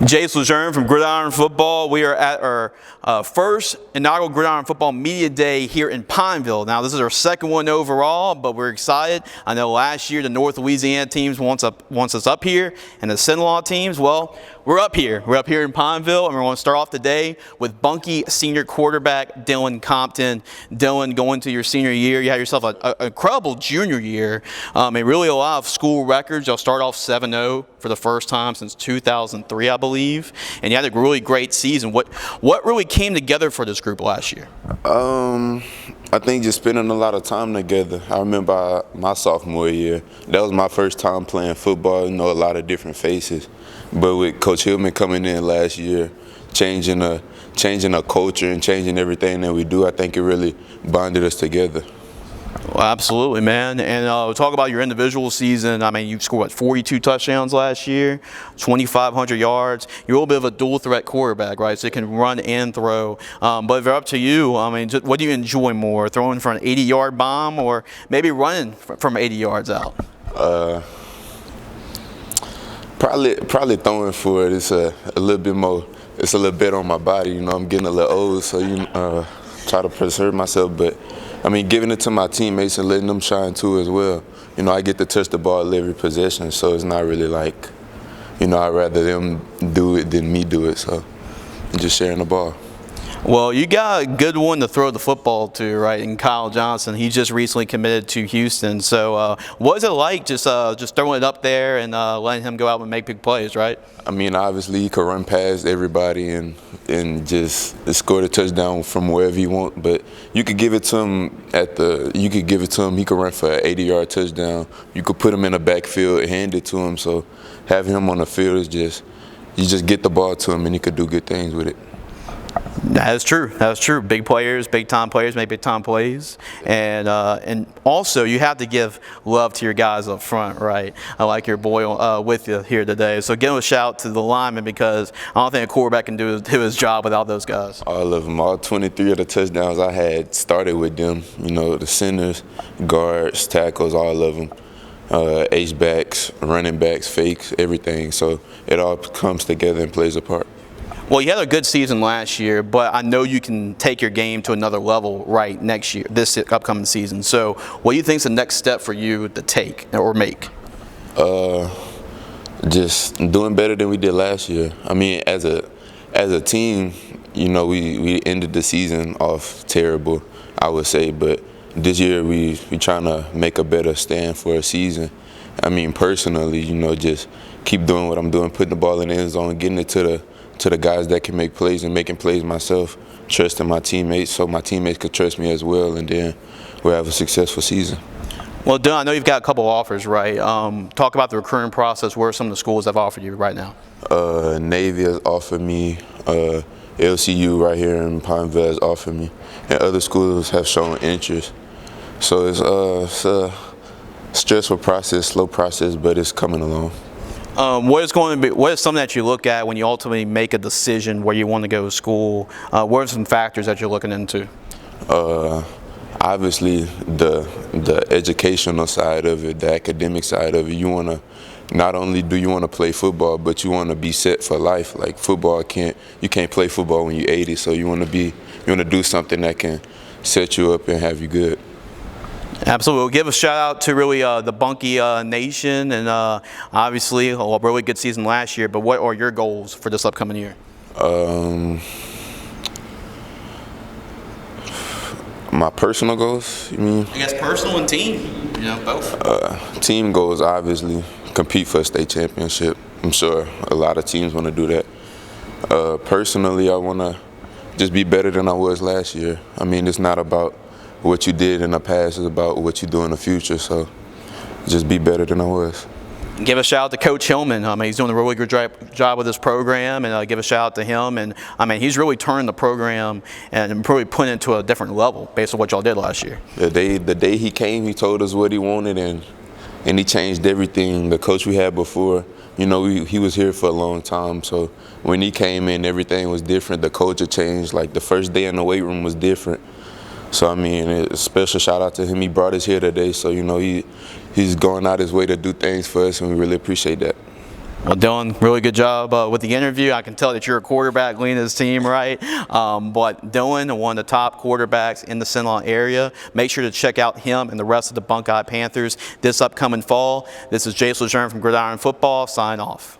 Jace Lejeune from Gridiron Football. We are at our first inaugural Gridiron Football Media Day here in Pineville. Now, this is our second one overall, but we're excited. I know last year the North Louisiana teams wants us up here, and the Sinlaw teams, well, we're up here. We're up here in Pineville, and we're going to start off the day with Bunkie senior quarterback Dillon Compton. Dillon, going to your senior year, you had yourself an incredible junior year. And really a lot of school records. You'll start off 7-0 for the first time since 2003, I believe. And you had a really great season. What really came together for this group last year? I think just spending a lot of time together. I remember my sophomore year, that was my first time playing football. You know, a lot of different faces. But with Coach Hillman coming in last year, changing a culture and changing everything that we do, I think it really bonded us together. Well, absolutely, man. And we'll talk about your individual season. I mean, you scored 42 touchdowns last year, 2,500 yards. You're a little bit of a dual threat quarterback, right? So you can run and throw. But if it's up to you, I mean, what do you enjoy more, throwing for an 80-yard bomb or maybe running from 80 yards out? Probably throwing for it. It's a little bit more. It's a little bit on my body. You know, I'm getting a little old, so try to preserve myself. But I mean, giving it to my teammates and letting them shine too as well. You know, I get to touch the ball every possession, so it's not really like, you know, I'd rather them do it than me do it. So I'm just sharing the ball. Well, you got a good one to throw the football to, right, in Kyle Johnson. He just recently committed to Houston. So what is it like just throwing it up there and letting him go out and make big plays, right? I mean, obviously he could run past everybody and just score the touchdown from wherever you want. But you could give it to him he could run for an 80-yard touchdown. You could put him in the backfield and hand it to him. So having him on the field is you just get the ball to him and he could do good things with it. That is true. That is true. Big players, big-time players make big-time plays. And also, you have to give love to your guys up front, right? I like your boy with you here today. So give a shout to the linemen because I don't think a quarterback can do his job without those guys. All of them. All 23 of the touchdowns I had started with them. You know, the centers, guards, tackles, all of them. H-backs, running backs, fakes, everything. So it all comes together and plays a part. Well, you had a good season last year, but I know you can take your game to another level right next year, this upcoming season. So what do you think is the next step for you to take or make? Just doing better than we did last year. I mean, as a team, you know, we ended the season off terrible, I would say. But this year we trying to make a better stand for a season. I mean, personally, you know, just keep doing what I'm doing, putting the ball in the end zone, getting it to the guys that can make plays and making plays myself, trusting my teammates so my teammates could trust me as well, and then we'll have a successful season. Well, Dillon, I know you've got a couple offers, right? Talk about the recruiting process. Where some of the schools have offered you right now? Navy has offered me, LCU right here in Pineville has offered me, and other schools have shown interest. So it's a stressful process, slow process, but it's coming along. What is something that you look at when you ultimately make a decision where you want to go to school? What are some factors that you're looking into? Obviously, the educational side of it, the academic side of it. You want to not only do you want to play football, but you want to be set for life. Like football, you can't play football when you're 80. So you want to do something that can set you up and have you good. Absolutely. We'll give a shout out to really the Bunkie Nation and obviously a really good season last year. But what are your goals for this upcoming year? My personal goals, you mean? I guess personal and team, you know, both. Team goals, obviously, compete for a state championship. I'm sure a lot of teams want to do that. Personally, I want to just be better than I was last year. I mean, it's not about what you did in the past, is about what you do in the future. So just be better than I was. Give a shout out to Coach Hillman. I mean, he's doing a really good job with this program, and give a shout out to him. And I mean, he's really turned the program and probably put it into a different level based on what y'all did last year. The day he came, he told us what he wanted, and he changed everything. The coach we had before, you know, he was here for a long time. So when he came in, everything was different. The culture changed. Like the first day in the weight room was different. So, I mean, a special shout out to him. He brought us here today. So, you know, he's going out his way to do things for us, and we really appreciate that. Well, Dillon, really good job with the interview. I can tell that you're a quarterback leading this team, right? But Dillon, one of the top quarterbacks in the St. area. Make sure to check out him and the rest of the Bunkie Panthers this upcoming fall. This is Jason Lejeune from Gridiron Football. Sign off.